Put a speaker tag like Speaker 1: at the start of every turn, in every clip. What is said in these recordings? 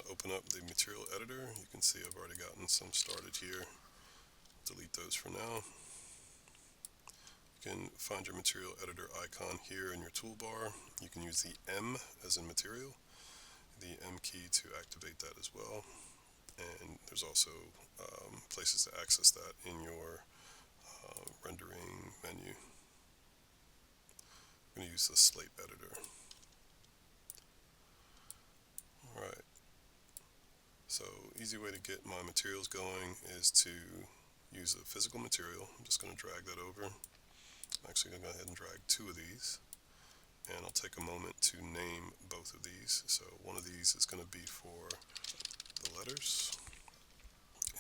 Speaker 1: to open up the material editor. You can see I've already gotten some started here. Delete those for now. You can find your material editor icon here in your toolbar. You can use the M as in material, the M key to activate that as well. And there's also places to access that in your rendering menu. I'm going to use the slate editor. Alright, so easy way to get my materials going is to use a physical material. I'm just going to drag that over. I'm actually going to go ahead and drag two of these, and I'll take a moment to name both of these. So one of these is going to be for the letters,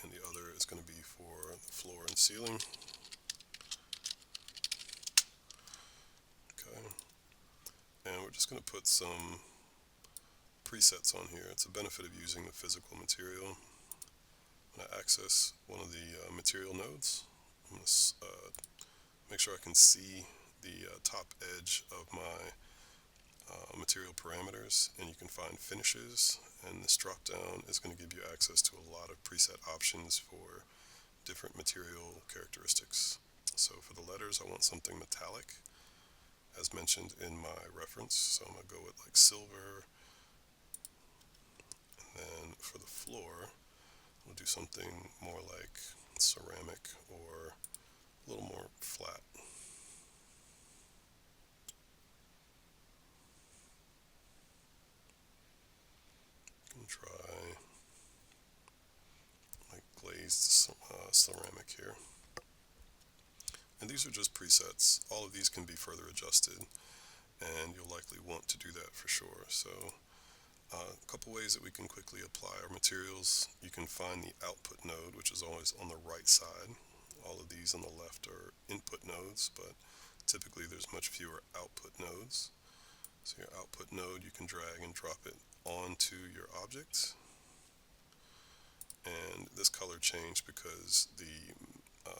Speaker 1: and the other is going to be for the floor and ceiling. Okay, and we're just going to put some presets on here. It's a benefit of using the physical material. I'm going to access one of the material nodes. I'm going to make sure I can see the top edge of my material parameters, and you can find finishes, and this drop down is going to give you access to a lot of preset options for different material characteristics. So for the letters, I want something metallic as mentioned in my reference, so I'm going to go with like silver. And then for the floor, we'll do something more like ceramic or a little more flat. You can try like glazed ceramic here. And these are just presets. All of these can be further adjusted, and you'll likely want to do that for sure. So a couple ways that we can quickly apply our materials. You can find the output node, which is always on the right side. All of these on the left are input nodes, but typically there's much fewer output nodes. So your output node, you can drag and drop it onto your object. And this color changed because the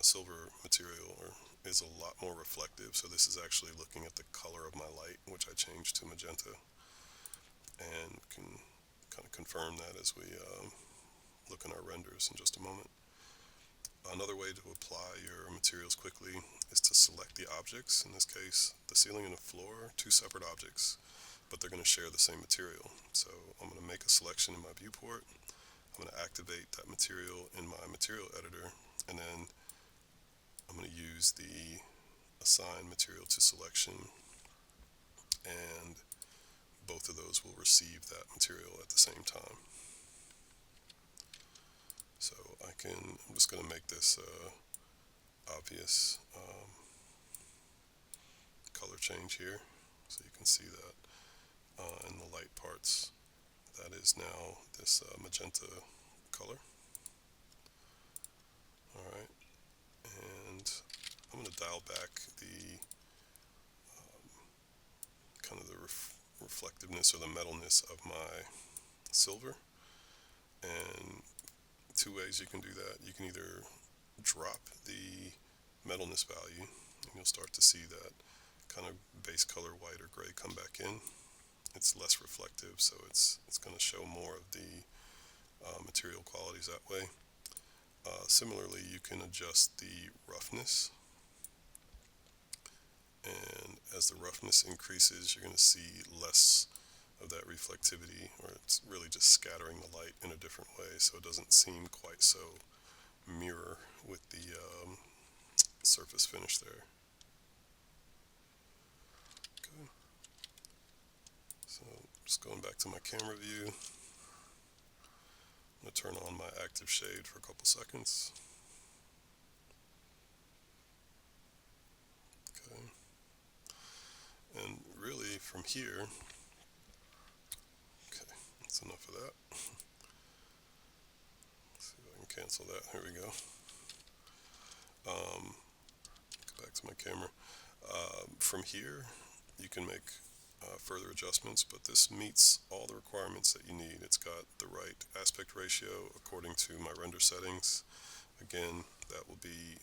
Speaker 1: silver material is a lot more reflective. So this is actually looking at the color of my light, which I changed to magenta. And can kind of confirm that as we look in our renders in just a moment. Another way to apply your materials quickly is to select the objects. In this case, the ceiling and the floor, two separate objects, but they're going to share the same material. So I'm going to make a selection in my viewport. I'm going to activate that material in my material editor, and then I'm going to use the assign material to selection, and both of those will receive that material at the same time. So I'm just going to make this obvious color change here, so you can see that in the light parts, that is now this magenta color. Alright, and I'm going to dial back the kind of the reflectiveness or the metalness of my silver. And two ways you can do that. You can either drop the metalness value, and you'll start to see that kind of base color white or gray come back in. It's less reflective, so it's going to show more of the material qualities that way. Similarly, you can adjust the roughness, and as the roughness increases, you're going to see less of that reflectivity, or it's really just scattering the light in a different way, so it doesn't seem quite so mirror with the surface finish there. Okay, so just going back to my camera view, I'm going to turn on my active shade for a couple seconds. Okay, and really from here, okay, that's enough of that. Let's see if I can cancel that. Here we go. Go back to my camera. From here, you can make further adjustments, but this meets all the requirements that you need. It's got the right aspect ratio according to my render settings. Again, that will be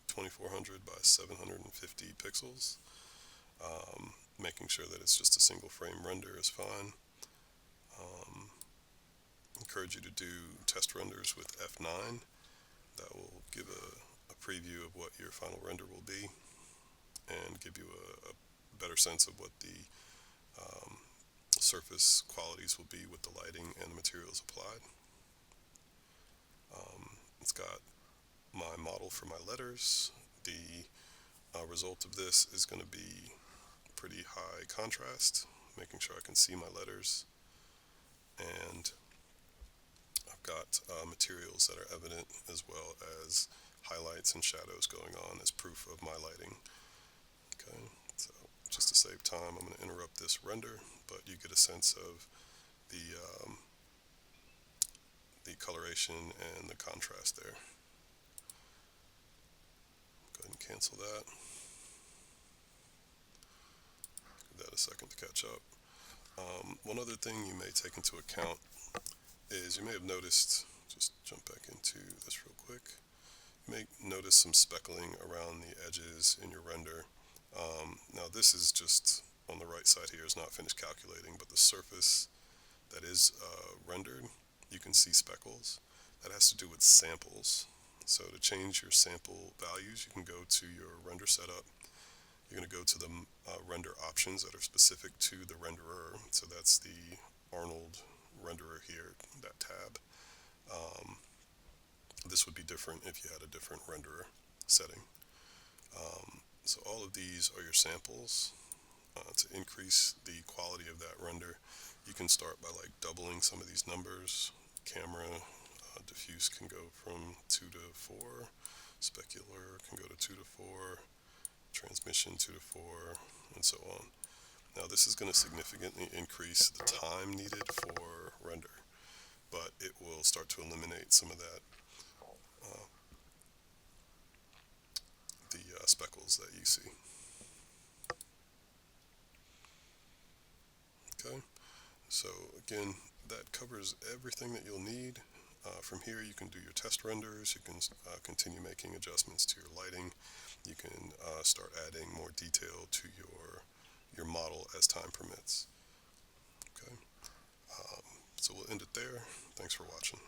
Speaker 1: 2400 by 750 pixels. Making sure that it's just a single frame render is fine. encourage you to do test renders with F9. That will give a preview of what your final render will be and give you a better sense of what the surface qualities will be with the lighting and the materials applied. It's got my model for my letters. The result of this is going to be pretty high contrast, making sure I can see my letters. And I've got materials that are evident, as well as highlights and shadows going on as proof of my lighting. Okay, so just to save time, I'm going to interrupt this render, but you get a sense of the coloration and the contrast there. Go ahead and cancel that. Give that a second to catch up. One other thing you may take into account is you may have noticed, just jump back into this real quick, you may notice some speckling around the edges in your render. Now this is just on the right side here, is not finished calculating, but the surface that is rendered, you can see speckles. That has to do with samples. So to change your sample values, you can go to your render setup. You're going to go to the render options that are specific to the renderer. So that's the Arnold renderer here, that tab. This would be different if you had a different renderer setting. So all of these are your samples. To increase the quality of that render, you can start by like doubling some of these numbers. Camera, diffuse can go from 2 to 4, specular can go to 2 to 4, transmission 2 to 4, and so on. Now this is going to significantly increase the time needed for render, but it will start to eliminate some of that, the speckles that you see. Okay, so again, that covers everything that you'll need. From here you can do your test renders, you can continue making adjustments to your lighting, you can start adding more detail to your model as time permits. Okay, so we'll end it there. Thanks for watching.